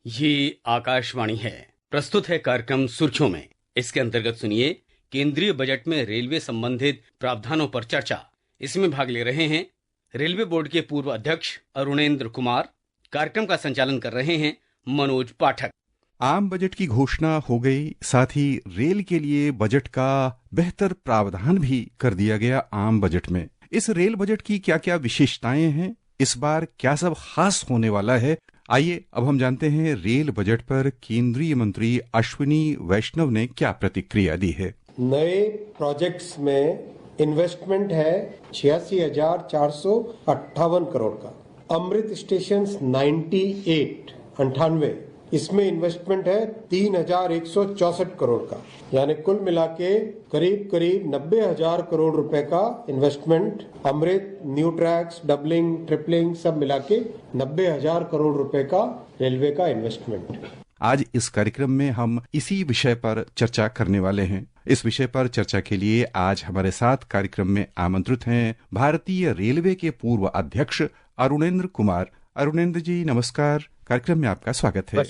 ये आकाशवाणी है। प्रस्तुत है कार्यक्रम सुर्खियों में। इसके अंतर्गत सुनिए केंद्रीय बजट में रेलवे संबंधित प्रावधानों पर चर्चा। इसमें भाग ले रहे हैं रेलवे बोर्ड के पूर्व अध्यक्ष अरुणेंद्र कुमार। कार्यक्रम का संचालन कर रहे हैं मनोज पाठक। आम बजट की घोषणा हो गई, साथ ही रेल के लिए बजट का बेहतर प्रावधान भी कर दिया गया आम बजट में। इस रेल बजट की क्या क्या विशेषताएं हैं, इस बार क्या सब खास होने वाला है, आइए अब हम जानते हैं रेल बजट पर केंद्रीय मंत्री अश्विनी वैष्णव ने क्या प्रतिक्रिया दी है। नए प्रोजेक्ट्स में इन्वेस्टमेंट है 86,458 करोड़ का। अमृत स्टेशन 98 इसमें इन्वेस्टमेंट है 3,164 करोड़ का, यानी कुल मिला के करीब 90,000 करोड़ रुपए का इन्वेस्टमेंट। अमृत, न्यू ट्रैक्स, डबलिंग, ट्रिपलिंग सब मिला के 90,000 करोड़ रुपए का रेलवे का इन्वेस्टमेंट। आज इस कार्यक्रम में हम इसी विषय पर चर्चा करने वाले हैं। इस विषय पर चर्चा के लिए आज हमारे साथ कार्यक्रम में आमंत्रित हैं भारतीय रेलवे के पूर्व अध्यक्ष अरुणेंद्र कुमार। अरुणेंद्र जी नमस्कार, कार्यक्रम में आपका स्वागत है।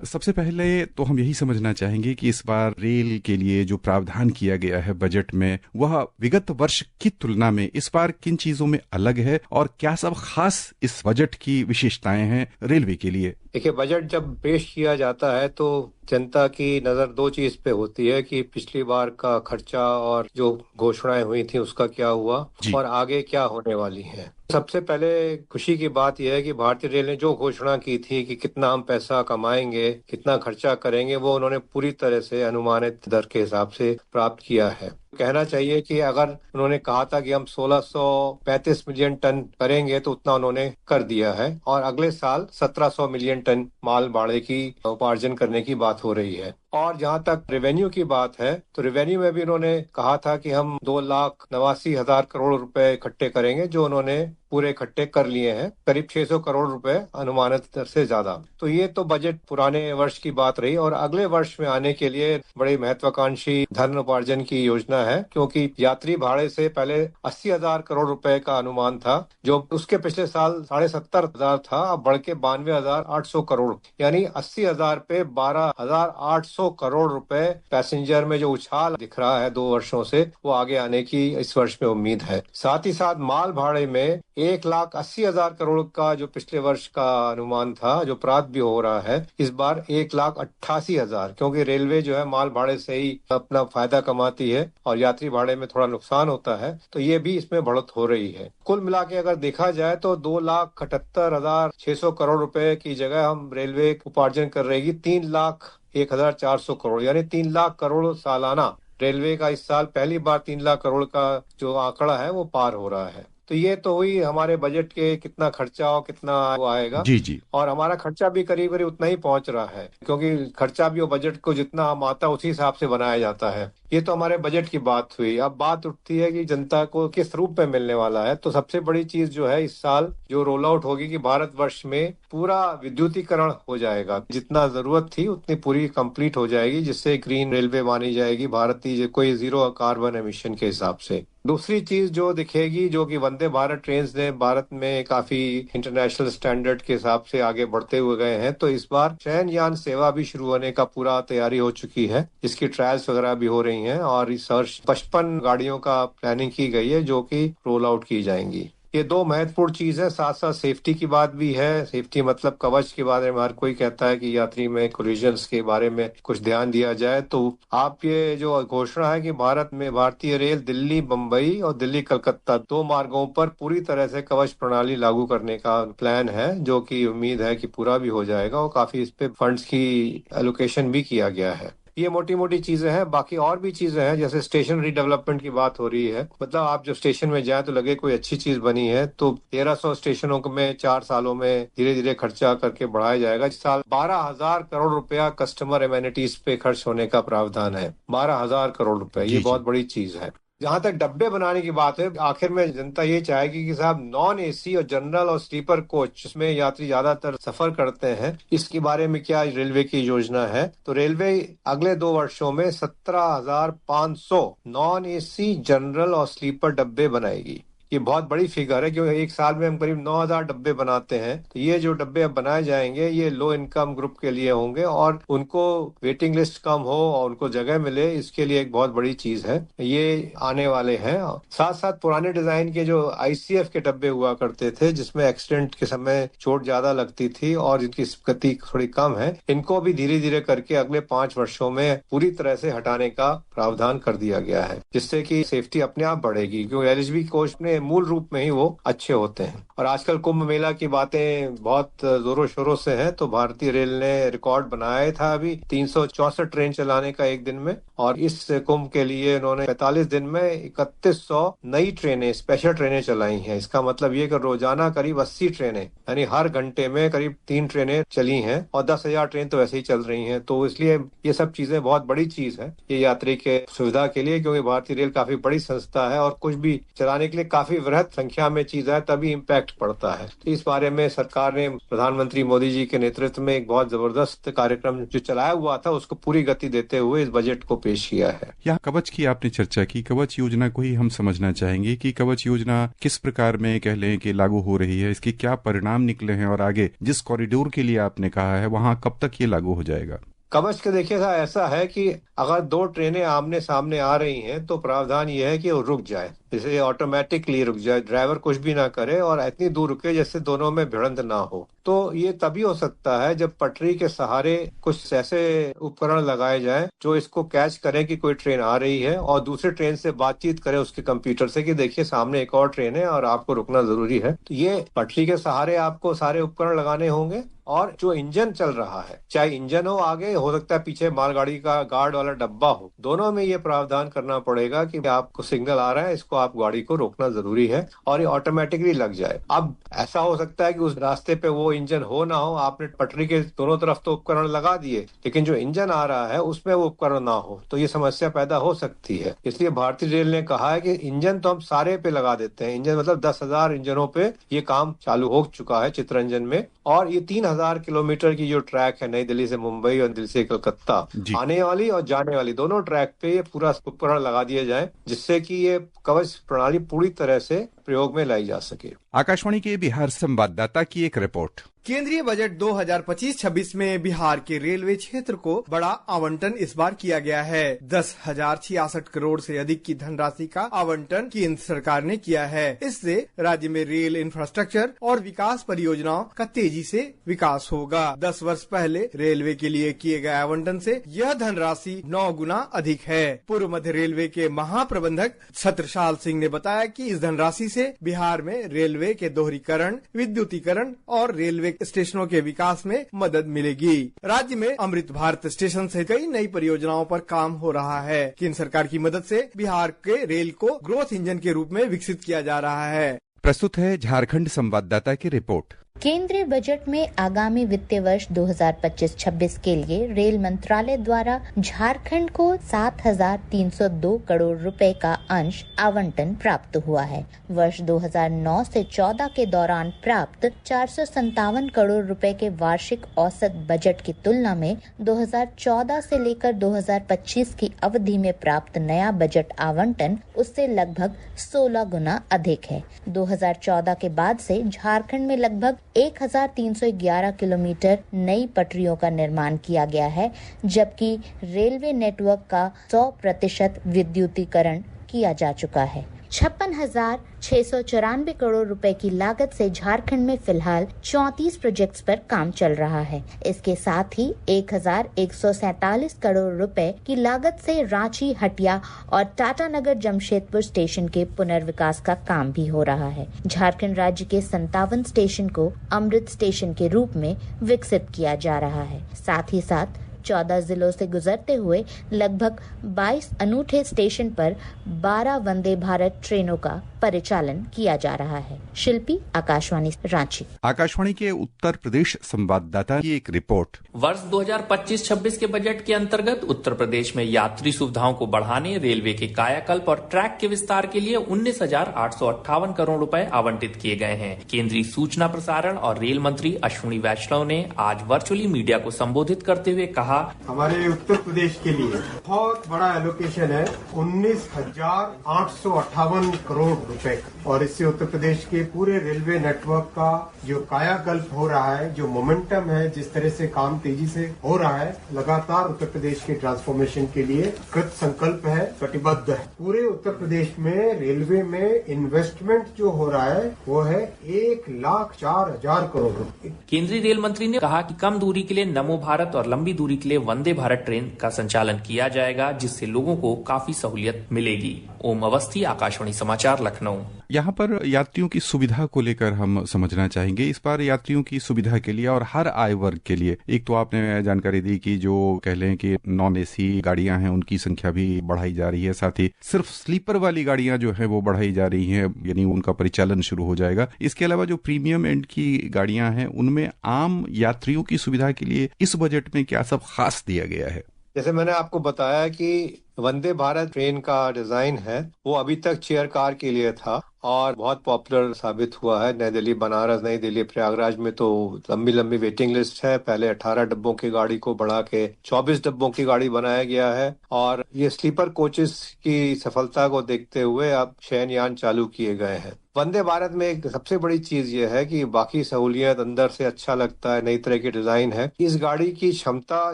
सबसे पहले तो हम यही समझना चाहेंगे कि इस बार रेल के लिए जो प्रावधान किया गया है बजट में, वह विगत वर्ष की तुलना में इस बार किन चीजों में अलग है और क्या सब खास इस बजट की विशेषताएं हैं रेलवे के लिए। देखिए, बजट जब पेश किया जाता है तो जनता की नजर दो चीज पे होती है कि पिछली बार का खर्चा और जो घोषणाएं हुई थी उसका क्या हुआ और आगे क्या होने वाली है। सबसे पहले खुशी की बात यह है कि भारतीय रेल ने जो घोषणा की थी कि कितना हम पैसा कमाएंगे, कितना खर्चा करेंगे, वो उन्होंने पूरी तरह से अनुमानित दर के हिसाब से प्राप्त किया है। कहना चाहिए कि अगर उन्होंने कहा था कि हम 1635 मिलियन टन करेंगे तो उतना उन्होंने कर दिया है और अगले साल 1700 मिलियन टन माल भाड़े की उपार्जन करने की बात हो रही है। और जहां तक रेवेन्यू की बात है तो रेवेन्यू में भी उन्होंने कहा था कि हम 2,89,000 करोड़ रुपए इकट्ठे करेंगे, जो उन्होंने पूरे इकट्ठे कर लिए हैं, करीब 600 करोड़ रुपए अनुमानित दर से ज्यादा। तो ये तो बजट पुराने वर्ष की बात रही और अगले वर्ष में आने के लिए बड़ी महत्वाकांक्षी धन उपार्जन की योजना है, क्योंकि यात्री भाड़े से पहले 80,000 करोड़ रुपए का अनुमान था, जो उसके पिछले साल 70,500 था, अब बढ़ के 92,800 करोड़, यानी 80,000 पे 12,800 करोड़ रुपए पैसेंजर में जो उछाल दिख रहा है 2 वर्षों से, वो आगे आने की इस वर्ष में उम्मीद है। साथ ही साथ माल भाड़े में 1,80,000 करोड़ का जो पिछले वर्ष का अनुमान था, जो प्राप्त भी हो रहा है, इस बार 1,88,000, क्योंकि रेलवे जो है माल भाड़े से ही अपना फायदा कमाती है और यात्री भाड़े में थोड़ा नुकसान होता है, तो ये भी इसमें बढ़त हो रही है। कुल मिला के अगर देखा जाए तो 2,78,600 करोड़ रुपए की जगह हम रेलवे उपार्जन कर रहेगी 3,01,400 करोड़, यानी 3 लाख करोड़ सालाना। रेलवे का इस साल पहली बार 3 लाख करोड़ का जो आंकड़ा है वो पार हो रहा है। तो ये तो हुई हमारे बजट के कितना खर्चा और कितना वो आएगा। जी। और हमारा खर्चा भी करीब करीब उतना ही पहुंच रहा है, क्योंकि खर्चा भी वो बजट को जितना हम आता है उसी हिसाब से बनाया जाता है। ये तो हमारे बजट की बात हुई। अब बात उठती है कि जनता को किस रूप में मिलने वाला है। तो सबसे बड़ी चीज जो है इस साल जो रोल आउट होगी कि भारतवर्ष में पूरा विद्युतीकरण हो जाएगा। जितना जरूरत थी उतनी पूरी कंप्लीट हो जाएगी, जिससे ग्रीन रेलवे मानी जाएगी भारतीय, कोई जीरो कार्बन एमिशन के हिसाब से। दूसरी चीज जो दिखेगी, जो कि वंदे भारत ट्रेन ने भारत में काफी इंटरनेशनल स्टैंडर्ड के हिसाब से आगे बढ़ते हुए गए हैं, तो इस बार शयनयान सेवा भी शुरू होने का पूरा तैयारी हो चुकी है। इसकी ट्रायल्स वगैरह भी हो रही हैं और इस वर्ष 55 गाड़ियों का प्लानिंग की गई है, जो कि रोल आउट की जाएंगी। ये दो महत्वपूर्ण चीज है। साथ साथ सेफ्टी की बात भी है। सेफ्टी मतलब कवच के बारे में हर कोई कहता है कि यात्री में कोलिजन्स के बारे में कुछ ध्यान दिया जाए। तो आप ये जो घोषणा है कि भारत में भारतीय रेल दिल्ली बम्बई और दिल्ली कलकत्ता 2 मार्गों पर पूरी तरह से कवच प्रणाली लागू करने का प्लान है, जो कि उम्मीद है कि पूरा भी हो जाएगा और काफी इस पे फंड्स की एलोकेशन भी किया गया है। ये मोटी मोटी चीजें हैं। बाकी और भी चीजें हैं, जैसे स्टेशन रीडेवलपमेंट की बात हो रही है। मतलब आप जब स्टेशन में जाए तो लगे कोई अच्छी चीज बनी है। तो 1300 स्टेशनों में 4 सालों में धीरे धीरे खर्चा करके बढ़ाया जाएगा। इस साल 12,000 करोड़ रुपया कस्टमर एमेनिटीज पे खर्च होने का प्रावधान है। 12,000 करोड़ रुपए, ये बहुत बड़ी चीज है। जहां तक डब्बे बनाने की बात है, आखिर में जनता ये चाहेगी कि साहब नॉन एसी और जनरल और स्लीपर कोच जिसमें यात्री ज्यादातर सफर करते हैं, इसके बारे में क्या रेलवे की योजना है। तो रेलवे अगले 2 वर्षों में 17,500 नॉन एसी, जनरल और स्लीपर डब्बे बनाएगी। ये बहुत बड़ी फिगर है, क्योंकि एक साल में हम करीब 9,000 डब्बे बनाते हैं। तो ये जो डब्बे अब बनाए जाएंगे ये लो इनकम ग्रुप के लिए होंगे और उनको वेटिंग लिस्ट कम हो और उनको जगह मिले, इसके लिए एक बहुत बड़ी चीज है। ये आने वाले हैं। साथ साथ पुराने डिजाइन के जो आईसीएफ के डब्बे हुआ करते थे, जिसमें एक्सीडेंट के समय चोट ज्यादा लगती थी और इनकी गति थोड़ी कम है, इनको भी धीरे धीरे करके अगले 5 वर्षों में पूरी तरह से हटाने का प्रावधान कर दिया गया है, जिससे कि सेफ्टी अपने आप बढ़ेगी, क्योंकि एलएचबी कोच में मूल रूप में ही वो अच्छे होते हैं। और आजकल कुंभ मेला की बातें बहुत जोरों शोरों से हैं, तो भारतीय रेल ने रिकॉर्ड बनाया था अभी 364 ट्रेन चलाने का एक दिन में, और इस कुंभ के लिए उन्होंने 45 दिन में 3100 नई ट्रेनें, स्पेशल ट्रेनें चलाई हैं। इसका मतलब ये कि रोजाना करीब 80 ट्रेनें, यानी हर घंटे में करीब 3 ट्रेनें चली हैं, और 10,000 ट्रेन तो वैसे ही चल रही हैं। तो इसलिए ये सब चीजें बहुत बड़ी चीज है ये यात्री के सुविधा के लिए, क्योंकि भारतीय रेल काफी बड़ी संस्था है और कुछ भी चलाने के लिए काफी वृहद संख्या में चीज है, तभी इम्पैक्ट पड़ता है। तो इस बारे में सरकार ने प्रधानमंत्री मोदी जी के नेतृत्व में एक बहुत जबरदस्त कार्यक्रम जो चलाया हुआ था, उसको पूरी गति देते हुए इस बजट को पेश किया है। यहाँ कवच की आपने चर्चा की, कवच योजना को ही हम समझना चाहेंगे कि कवच योजना किस प्रकार में कह लें कि लागू हो रही है, इसके क्या परिणाम निकले हैं और आगे जिस कॉरिडोर के लिए आपने कहा है वहाँ कब तक ये लागू हो जाएगा? कवच के देखिए ऐसा है कि अगर 2 ट्रेनें आमने सामने आ रही हैं तो प्रावधान ये है कि वो रुक जाए, जैसे ऑटोमेटिकली रुक जाए, ड्राइवर कुछ भी ना करे और इतनी दूर रुके जैसे दोनों में भिड़ंत ना हो। तो ये तभी हो सकता है जब पटरी के सहारे कुछ ऐसे उपकरण लगाए जाएं जो इसको कैच करें कि कोई ट्रेन आ रही है और दूसरे ट्रेन से बातचीत करे उसके कंप्यूटर से कि देखिए सामने एक और ट्रेन है और आपको रुकना जरूरी है। तो ये पटरी के सहारे आपको सारे उपकरण लगाने होंगे, और जो इंजन चल रहा है, चाहे इंजन हो आगे, हो सकता है पीछे मालगाड़ी का गार्ड वाला डब्बा हो, दोनों में ये प्रावधान करना पड़ेगा कि आपको सिग्नल आ रहा है, इसको आप गाड़ी को रोकना जरूरी है, और ये ऑटोमेटिकली लग जाए। अब ऐसा हो सकता है कि उस रास्ते पे वो इंजन हो ना हो, आपने पटरी के दोनों तरफ तो उपकरण लगा दिए, लेकिन जो इंजन आ रहा है उसमें वो उपकरण ना हो, तो ये समस्या पैदा हो सकती है। इसलिए भारतीय रेल ने कहा है कि इंजन तो हम सारे पे लगा देते हैं। इंजन मतलब 10,000 इंजनों पे ये काम चालू हो चुका है चित्ररंजन में, और ये 3,000 किलोमीटर की जो ट्रैक है नई दिल्ली से मुंबई और दिल्ली से कलकत्ता, आने वाली और जाने वाली दोनों ट्रैक पे ये पूरा उपकरण लगा दिए जाए, जिससे कि ये कवच प्रणाली पूरी तरह से प्रयोग में लाई जा सके। आकाशवाणी के बिहार संवाददाता की एक रिपोर्ट। केंद्रीय बजट 2025-26 में बिहार के रेलवे क्षेत्र को बड़ा आवंटन इस बार किया गया है। 10,066 करोड़ से अधिक की धनराशि का आवंटन केंद्र सरकार ने किया है। इससे राज्य में रेल इंफ्रास्ट्रक्चर और विकास परियोजनाओं का तेजी से विकास होगा। 10 वर्ष पहले रेलवे के लिए किए गए आवंटन से यह धनराशि 9 गुना अधिक है। पूर्व मध्य रेलवे के महाप्रबंधक छत्रसाल सिंह ने बताया कि इस धनराशि से बिहार में रेलवे के दोहरीकरण, विद्युतीकरण और रेलवे स्टेशनों के विकास में मदद मिलेगी। राज्य में अमृत भारत स्टेशन से कई नई परियोजनाओं पर काम हो रहा है। केंद्र सरकार की मदद से बिहार के रेल को ग्रोथ इंजन के रूप में विकसित किया जा रहा है। प्रस्तुत है झारखंड संवाददाता की रिपोर्ट। केंद्रीय बजट में आगामी वित्तीय वर्ष 2025-26 के लिए रेल मंत्रालय द्वारा झारखंड को 7,302 करोड़ रुपए का अंश आवंटन प्राप्त हुआ है। वर्ष 2009 से 14 के दौरान प्राप्त 457 करोड़ रुपए के वार्षिक औसत बजट की तुलना में 2014 से लेकर 2025 की अवधि में प्राप्त नया बजट आवंटन उससे लगभग 16 गुना अधिक है। 2014 के बाद से झारखंड में लगभग 1,311 किलोमीटर नई पटरियों का निर्माण किया गया है, जबकि रेलवे नेटवर्क का 100% विद्युतीकरण किया जा चुका है। 56,694 करोड़ रुपए की लागत से झारखंड में फिलहाल 34 प्रोजेक्ट्स पर काम चल रहा है। इसके साथ ही 1,147 करोड़ रुपए की लागत से रांची, हटिया और टाटानगर जमशेदपुर स्टेशन के पुनर्विकास का काम भी हो रहा है। झारखंड राज्य के 57 स्टेशन को अमृत स्टेशन के रूप में विकसित किया जा रहा है। साथ ही साथ 14 जिलों से गुजरते हुए लगभग 22 अनूठे स्टेशन पर 12 वंदे भारत ट्रेनों का परिचालन किया जा रहा है। शिल्पी, आकाशवाणी रांची। आकाशवाणी के उत्तर प्रदेश संवाददाता की एक रिपोर्ट। वर्ष 2025-26 के बजट के अंतर्गत उत्तर प्रदेश में यात्री सुविधाओं को बढ़ाने, रेलवे के कायाकल्प और ट्रैक के विस्तार के लिए 19,858 करोड़ रुपए आवंटित किए गए हैं। केंद्रीय सूचना प्रसारण और रेल मंत्री अश्विनी वैष्णव ने आज वर्चुअली मीडिया को संबोधित करते हुए कहा, हमारे उत्तर प्रदेश के लिए बहुत बड़ा एलोकेशन है। 19,858 करोड़ रुपए का। और इससे उत्तर प्रदेश के पूरे रेलवे नेटवर्क का जो कायाकल्प हो रहा है, जो मोमेंटम है, जिस तरह से काम तेजी से हो रहा है, लगातार उत्तर प्रदेश के ट्रांसफॉर्मेशन के लिए कृत संकल्प है, कटिबद्ध है। पूरे उत्तर प्रदेश में रेलवे में इन्वेस्टमेंट जो हो रहा है वो है 1,04,000 करोड़ रुपए। केंद्रीय रेल मंत्री ने कहा कि कम दूरी के लिए नमो भारत और लंबी दूरी के लिए वंदे भारत ट्रेन का संचालन किया जाएगा, जिससे लोगों को काफी सहूलियत मिलेगी। ओम अवस्थी, आकाशवाणी समाचार, लखनऊ। यहाँ पर यात्रियों की सुविधा को लेकर हम समझना चाहेंगे। इस बार यात्रियों की सुविधा के लिए और हर आय वर्ग के लिए, एक तो आपने जानकारी दी कि जो कह लें कि नॉन एसी गाड़ियां हैं उनकी संख्या भी बढ़ाई जा रही है, साथ ही सिर्फ स्लीपर वाली गाड़ियां जो है वो बढ़ाई जा रही हैं, यानी उनका परिचालन शुरू हो जाएगा। इसके अलावा जो प्रीमियम एंड की गाड़ियां हैं उनमें आम यात्रियों की सुविधा के लिए इस बजट में क्या सब खास दिया गया है? जैसे मैंने आपको बताया कि वंदे भारत ट्रेन का डिजाइन है वो अभी तक चेयर कार के लिए था और बहुत पॉपुलर साबित हुआ है। नई दिल्ली बनारस, नई दिल्ली प्रयागराज में तो लंबी लंबी वेटिंग लिस्ट है। पहले 18 डब्बों की गाड़ी को बढ़ा के 24 डब्बों की गाड़ी बनाया गया है और ये स्लीपर कोचेस की सफलता को देखते हुए अब शयनयान चालू किए गए हैं। वंदे भारत में एक सबसे बड़ी चीज ये है कि बाकी सहूलियत अंदर से अच्छा लगता है, नई तरह की डिजाइन है। इस गाड़ी की क्षमता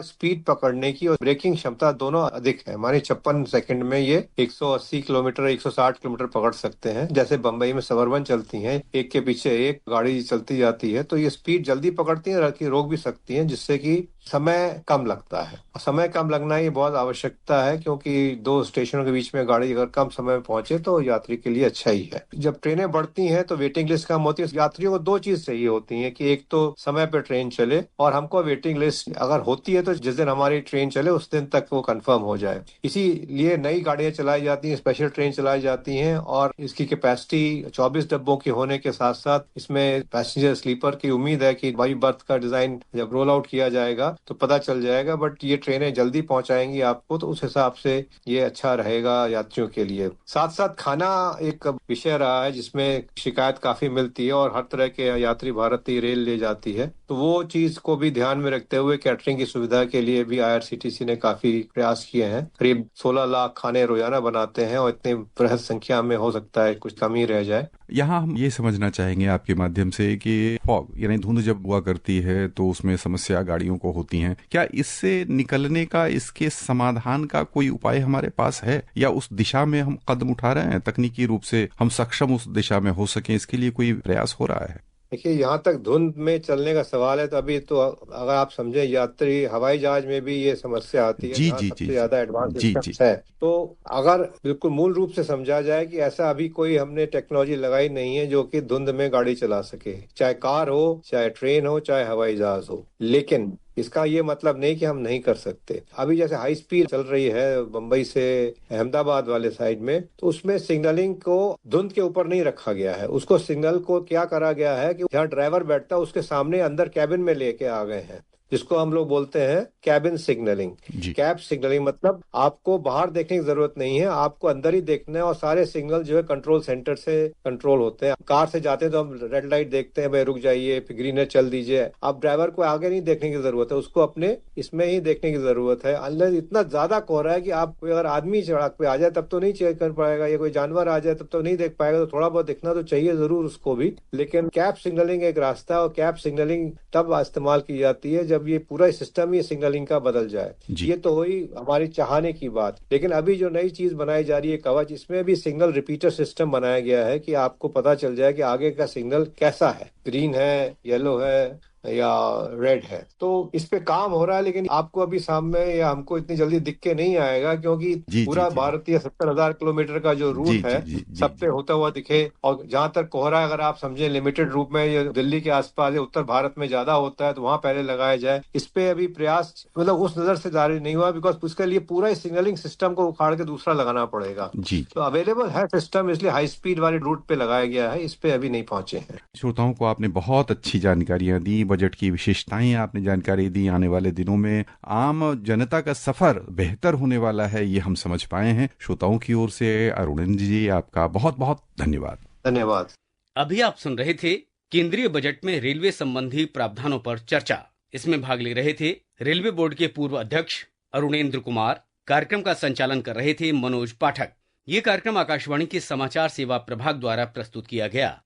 स्पीड पकड़ने की और ब्रेकिंग क्षमता दोनों अधिक है। माने 56 सेकंड में ये 180 किलोमीटर 160 किलोमीटर पकड़ सकते हैं। जैसे बम्बई में सबअर्बन चलती हैं, एक के पीछे एक गाड़ी चलती जाती है, तो ये स्पीड जल्दी पकड़ती है, रोक भी सकती है, जिससे कि समय कम लगता है। समय कम लगना ही बहुत आवश्यकता है क्योंकि दो स्टेशनों के बीच में गाड़ी अगर कम समय में पहुंचे तो यात्री के लिए अच्छा ही है। जब ट्रेनें बढ़ती हैं तो वेटिंग लिस्ट कम होती है। यात्रियों को दो चीज चाहिए होती है कि एक तो समय पे ट्रेन चले और हमको वेटिंग लिस्ट अगर होती है तो जिस दिन हमारी ट्रेन चले उस दिन तक वो कंफर्म हो जाए। इसीलिए नई गाड़ियां चलाई जाती हैं, स्पेशल ट्रेन चलाई जाती हैं और इसकी कैपेसिटी 24 डब्बों की होने के साथ साथ इसमें पैसेंजर स्लीपर की उम्मीद है कि बाई बर्थ का डिजाइन जब रोल आउट किया जाएगा तो पता चल जाएगा। बट ये ट्रेनें जल्दी पहुंचाएंगी आपको, तो उस हिसाब से ये अच्छा रहेगा यात्रियों के लिए। साथ साथ खाना एक विषय रहा है जिसमें शिकायत काफी मिलती है और हर तरह के यात्री भारतीय रेल ले जाती है, तो वो चीज को भी ध्यान में रखते हुए कैटरिंग की सुविधा के लिए भी IRCTC ने काफी प्रयास किए हैं। करीब 16 लाख खाने रोजाना बनाते हैं और इतनी बृहद संख्या में हो सकता है कुछ कमी रह जाए। यहाँ हम ये समझना चाहेंगे आपके माध्यम से कि फॉग यानी धुंध जब हुआ करती है तो उसमें समस्या गाड़ियों को होती है। क्या इससे निकलने का, इसके समाधान का कोई उपाय हमारे पास है या उस दिशा में हम कदम उठा रहे हैं? तकनीकी रूप से हम सक्षम उस दिशा में हो सके, इसके लिए कोई प्रयास हो रहा है? देखिए, यहाँ तक धुंध में चलने का सवाल है तो अभी तो अगर आप समझे यात्री हवाई जहाज में भी ये समस्या आती है। जी, सबसे ज्यादा एडवांस सिस्टम्स है। तो अगर बिल्कुल मूल रूप से समझा जाए कि ऐसा अभी कोई हमने टेक्नोलॉजी लगाई नहीं है जो कि धुंध में गाड़ी चला सके, चाहे कार हो, चाहे ट्रेन हो, चाहे हवाई जहाज हो। लेकिन इसका ये मतलब नहीं कि हम नहीं कर सकते। अभी जैसे हाई स्पीड चल रही है बम्बई से अहमदाबाद वाले साइड में, तो उसमें सिग्नलिंग को धुंध के ऊपर नहीं रखा गया है। उसको सिग्नल को क्या करा गया है कि जहाँ ड्राइवर बैठता है उसके सामने अंदर कैबिन में लेके आ गए हैं, जिसको हम लोग बोलते हैं कैबिन सिग्नलिंग। कैब सिग्नलिंग मतलब आपको बाहर देखने की जरूरत नहीं है, आपको अंदर ही देखना है और सारे सिग्नल जो है कंट्रोल सेंटर से कंट्रोल होते हैं। कार से जाते हैं तो हम रेड लाइट देखते हैं, भाई रुक जाइए, ग्रीन है चल दीजिए। अब ड्राइवर को आगे नहीं देखने की जरूरत है, उसको अपने इसमें ही देखने की जरूरत है। अंदर इतना ज्यादा कोहरा है कि आप कोई अगर आदमी सड़क पे आ जाए तब तो नहीं चेक कर पाएगा, या कोई जानवर आ जाए तब तो नहीं देख पाएगा। तो थोड़ा बहुत दिखना तो चाहिए जरूर उसको भी, लेकिन कैब सिग्नलिंग एक रास्ता है और कैब सिग्नलिंग तब इस्तेमाल की जाती है जब ये पूरा सिस्टम ही सिग्नलिंग का बदल जाए। ये तो हुई हमारी चाहने की बात। लेकिन अभी जो नई चीज बनाई जा रही है कवच, इसमें भी सिग्नल रिपीटर सिस्टम बनाया गया है कि आपको पता चल जाए कि आगे का सिग्नल कैसा है, ग्रीन है, येलो है या रेड है। तो इस पे काम हो रहा है, लेकिन आपको अभी सामने या हमको इतनी जल्दी दिख के नहीं आएगा क्योंकि पूरा भारतीय 70,000 किलोमीटर का जो रूट है सब पे होता हुआ दिखे। और जहां तक कोहरा अगर आप समझे लिमिटेड रूप में ये दिल्ली के आसपास या उत्तर भारत में ज्यादा होता है तो वहां पहले लगाया जाए। इस पे अभी प्रयास मतलब उस नजर से जारी नहीं हुआ, बिकॉज उसके लिए पूरा सिग्नलिंग सिस्टम को उखाड़ के दूसरा लगाना पड़ेगा। तो अवेलेबल है सिस्टम, इसलिए हाई स्पीड वाले रूट पे लगाया गया है, इस पे अभी नहीं पहुंचे हैं। श्रोताओं को आपने बहुत अच्छी जानकारियां दी, बजट की विशेषताएं आपने जानकारी दी। आने वाले दिनों में आम जनता का सफर बेहतर होने वाला है, ये हम समझ पाए हैं। श्रोताओं की ओर से अरुण जी आपका बहुत बहुत धन्यवाद। धन्यवाद। अभी आप सुन रहे थे केंद्रीय बजट में रेलवे संबंधी प्रावधानों पर चर्चा। इसमें भाग ले रहे थे रेलवे बोर्ड के पूर्व अध्यक्ष अरुणेंद्र कुमार। कार्यक्रम का संचालन कर रहे थे मनोज पाठक। ये कार्यक्रम आकाशवाणी के समाचार सेवा प्रभाग द्वारा प्रस्तुत किया गया।